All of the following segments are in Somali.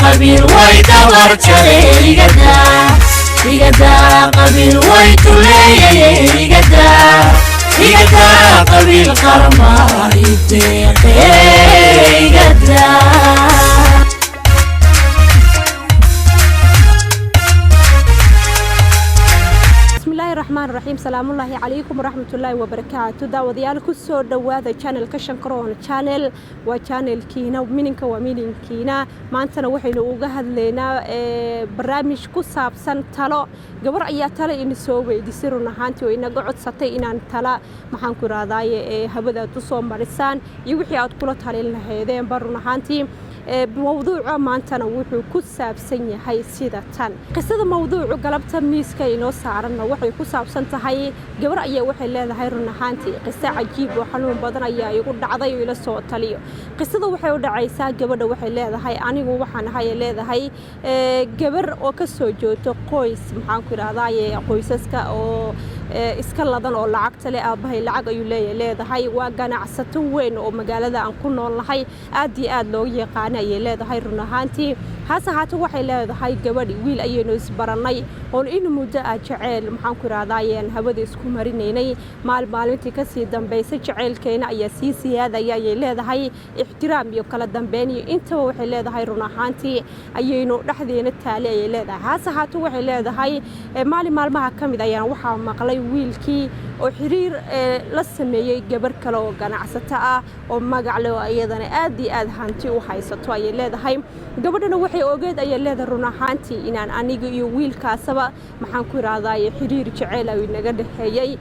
قبيل ويدور جري يقدا قبيل ويتولي يقدا قبيل قرما يديقي يقدا الرحمن الرحيم سلام الله عليكم ورحمة الله وبركاته داوديال كسر دواد channel كشنكرون channel وchannel كينا ومنك ومنين كينا ما أنتنا وحين وجهد لنا برامج كسب سن تلا قبر أي تلا إن سوي ديسيرنا هانتي وإن قعد ستي إن تلا محن كراداي هبدا تصوم مرسان يوحي أتقول تلا هذين برنا هانتي بموضوع ما أنتنا وحي كسب سنية هاي سيدة تن قصة موضوع قلبت ميسك إنه صارنا وحي كسب سنتهاي قبر أي وحي لا هاي رنحانتي قصة عجيب وحنون بدنا يقول عضي إلى الصوت تليو قصة وحي ودع عيسى قبر وحي لا هاي أنا وحنا هاي لا هاي قبر وكسر جوت قويس محن كراداي قويسك أو iskaladan oo lacagta leh aabahay lacag ayuu leeyahay waa ganacsato weyn oo magaalada aan ku noolahay aad iyo aad loo yaqaan ay leedahay run ahaantii haasahaatu waxay leedahay gabadhi wiil ayaynu isbaranay oo in muddo ah jaceyl maxaan ku raadaayeen hawada isku marinaynay maalintii ka sii dambeysay jaceylkeena ayaa sii siyaadaya ay leedahay ixtiraam iyo kala dambeyn iyo inta waxay leedahay run ahaantii ayaynu dhaxdeena taale ay leedahay haasahaatu waxay leedahay maalmaha kamid ayaan waxa maqlay wiilkii oo xiriir la sameeyay gabar kale oo ganacsato ah oo magac leh oo iyadana aad iyo aad hanti u haysato ay leedahay gabadhana waxay ogeed ay leedahay run ahaantii inaan aniga iyo wiilkaasaba maxaan ku raadaay xiriir jaceyl ay naga dhaxeeyay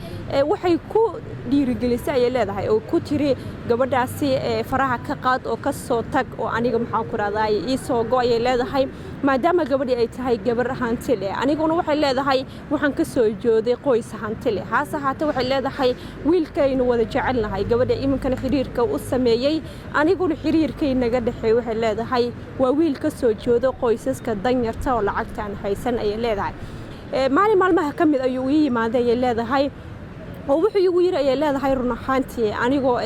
waxay ku dhiirigelisay ay leedahay oo ku tiri gabadhaasi faraha ka qaad oo ka soo tag oo aniga maxaan ku raadaay ii soo go ay leedahay maadaama gabadhi ay tahay gabar hanti leh aniguna waxay leedahay waxaan ka soo jooday qoys hanti leh haasahaata waxay leedahay wiilkaynu wada jecelnahay gabadha iminkan xiriirka u sameeyay aniguna xiriirkay naga dhaxeey waxay leedahay waa wiil ka soo joodo qoysaska danyarta oo lacagtaan haysan ay leedahay maalmaha kamid ayuu ii yimaaday ay leedahay oo wuxuu igu yiri ay leedahay run ahaantii anigoo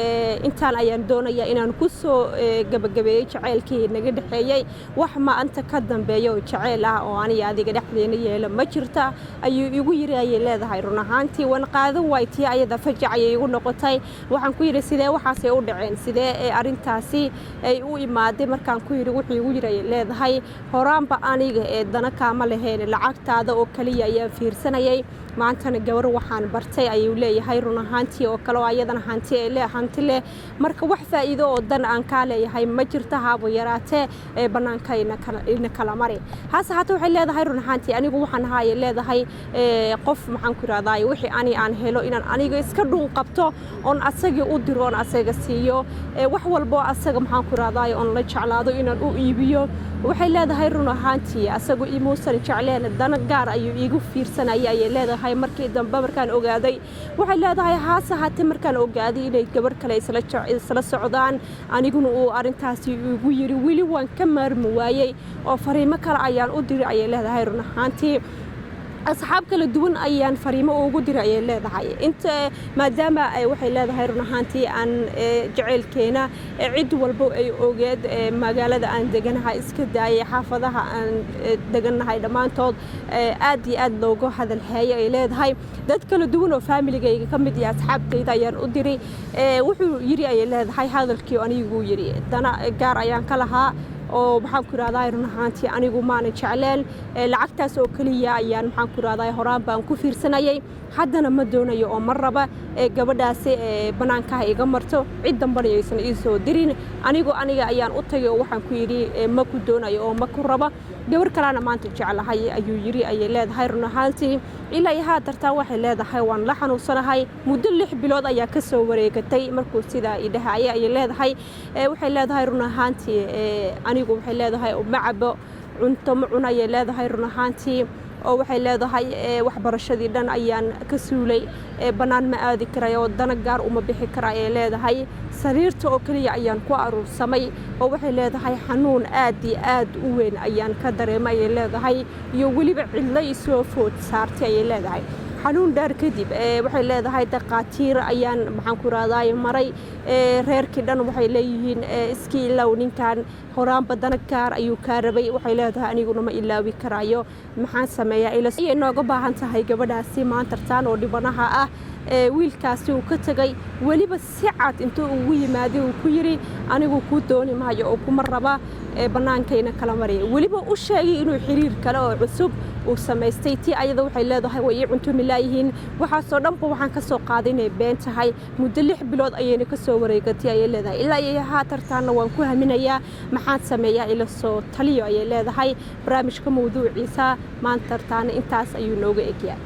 intaan ayaan doonaya inaan ku soo gabagabeeyo jaceylkii naga dhaxeeyay wax ma anta ka dambeeyo jaceyl ah oo aniga adiga dhaxdeena yeelo ma jirta ayuu igu yiri ay leedahay run ahaantii wan qaadan waytii ayada fajac ay igu noqotay waxaan ku yiri sidee waxaas ay u dhaceen sidee arintaasi ay u imaaday markaan ku yiri wuxuu igu yiri ay leedahay horaanba aniga dana kaama lahayn lacagtaada oo kaliya ayaa fiirsanayay maantana gabar waxaan bartay ayuu leeyahay run ahaantii oo kale ayadana hanti leh marka wax faa'iido oo dan aan ka leeyahay ma jirto haabo yaraatee banaanka ina kala mari haasahaatu waxay leedahay run ahaantii anigu waxaan haay leedahay qof maxaan ku raadaay wixii aan helo inaan aniga iska dhun qabto on asaga u diro on asaga siiyo wax walbo asaga maxaan ku raadaay on la jeclaado inaan u iibiyo waxay leedahay run ahaantii asagu imuusan jecleen dan gaar ayuu iigu fiirsanayay ay leedahay markii dambe markaan ogaaday waxay leedahay haasahaati markaan ogaaday inay gabar kale isla socdaan aniguna uu arintaasi igu yiri wili waan ka maarmi waayay oo fariimo kale ayaan u diray ay leedahay run ahaantii أصحاب كل دون أيان فريمة وجود رأي الله هاي أنت ما دام waxay leedahay run ahaantii aan jaceylkeena cid walba ay ogeed magaalada aan deganahay iska daayay xaafadaha aan deganahay dhamaantood aad iyo aad loogu hadal hayay ay leedahay dad kala duwan oo family-gayga kamid ah asxaabtayda ayaan u diray wuxuu yiri ay leedahay hadalkii anigu yiri dana gaar ayaan ka lahaa oo maxaan ku raadaay run ahaantii anigu maana jecleen lacagtaas oo kaliya ayaan maxaan ku raadaay horaan baan ku fiirsanayay haddana ma doonayo oo marraba gabadhaasi banaanka iga marto cid dambe aysan ii soo dirin aniga ayaan u tagay oo waxaan ku yiri ma ku doonayo oo ma ku raba gabar kalena maanta jecelahay ayuu yiri ay leedahay run ahaantii ilaa yaha tartaa waxay leedahay waan la xanuunsanahay muddo 6 bilood ayaa ka soo wareegatay markuu sida idhahay ay leedahay waxay leedahay run ahaantii anigu waxay leedahay macabo cunto ma cunay leedahay run ahaantii oo waxay leedahay waxbarashadii dhan ayaan ka suulay banaan ma aadi karay oo dana gaar uma bixi karay ay leedahay sariirta oo kaliya ayaan ku aruursamay oo waxay leedahay xanuun aad iyo aad u weyn ayaan ka dareemay ay leedahay iyo waliba cidla isoo food saartay ay leedahay xanuun dheer kadib waxay leedahay dhaqaatiir ayaan maxaan ku raadaay maray reerkii dhan waxay leeyihiin iskii ilaaw ninkan horaan badana gaar ayuu ka rabay waxay leedahay aniguna ma ilaawi karayo maxaan sameeyaa ila ay nooga baahan tahay gabadhaasi maantartaan oo dhibanaha ah wiilkaasi uu ka tagay waliba si cad intuu ugu yimaaday uu ku yiri anigu ku dooni maayo oo kuma raba banaankayna kala mariyay waliba u sheegay inuu xiriir kale oo cusub uu samaystay tii ayada waxay leedahay way cunto milaayihiin waxa soo dhanba waxaan ka soo qaadinay been tahay muddo 6 bilood ayayna ka soo wareegatay ayay leedahay ilaa ay haatartaana waan ku haminayaa maxaan sameeyaa ila soo taliyo ayay leedahay barnaamijka mawduuciisa maantartaana intaas ayuu nooga egyaa